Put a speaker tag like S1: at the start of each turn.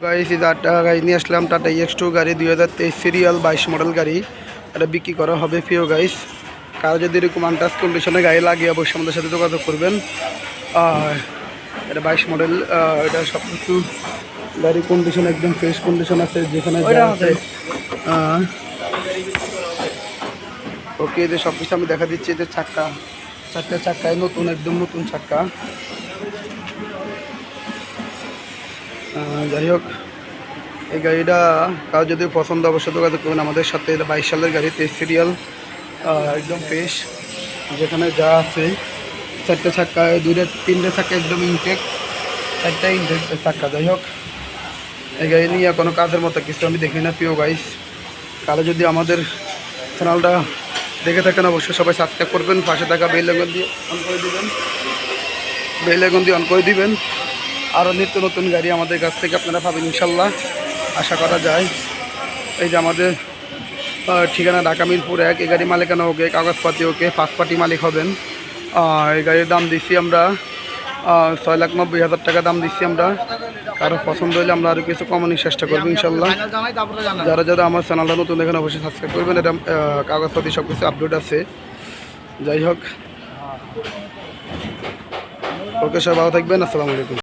S1: Guys এই tata গাড়ি নিয়ে আসলাম। টাটা EX2 গাড়ি 2023 সিরিয়াল 22 মডেল গাড়ি। এটা বিক্রি করা হবে প্রিয় গাইস। কারো যদি এরকম আনটাচ কন্ডিশনে গাড়ি লাগে অবশ্যই আমাদের সাথে যোগাযোগ করবেন। আর এটা 22 মডেল, এটা সব কিছু গাড়ির কন্ডিশন একদম ফ্রেশ কন্ডিশন আছে, যেখানে যা আছে ওকে। যে সব কিছু আমি দেখা দিচ্ছি। যে চারটা চাক্কায় নতুন, একদম নতুন চাক্কা। যাই হোক, এই গাড়িটা কারো যদি পছন্দ অবশ্যই যোগাযোগ করবেন আমাদের সাথে। এটা 22 সালের গাড়ি, 23 সিরিয়াল, একদম ফ্রেশ। যেখানে যা আছে চারটে চাক্কায়, তিনটে চাক্কা একদম ইনটেক, চারটা ইনটেক চাক্কা। যাই হোক, এই গাড়ি নিয়ে কোনো কাজের মতো কিছু আমি দেখি না প্রিয় গাইস। কারো যদি আমাদের চ্যানেলটা দেখে থাকেন অবশ্যই সবাই সাবস্ক্রাইব করবেন, পাশে থাকা বেল আইকন দিয়ে অন করে দিবেন। আরও নিত্য নতুন গাড়ি আমাদের কাছ থেকে আপনারা পাবেন ইনশাল্লাহ, আশা করা যায়। এই যে আমাদের ঠিকানা ঢাকা মিরপুর 1। এই গাড়ি মালিকানা ওকে, কাগজপাতি ওকে, ফার্স্ট পার্টি মালিক হবেন। এই গাড়ির দাম দিচ্ছি আমরা 6,90,000 টাকা দাম দিচ্ছি আমরা। কারো পছন্দ হলে আমরা আরও কিছু কমানোর চেষ্টা করবো ইনশাল্লাহ। যারা আমার চ্যানেলটা নতুন দেখেন অবশ্যই সাবস্ক্রাইব করবেন। এটা কাগজপাতি সব কিছু আপডেট আছে। যাই হোক, ওকে, সবাই ভালো থাকবেন। আসসালামু আলাইকুম।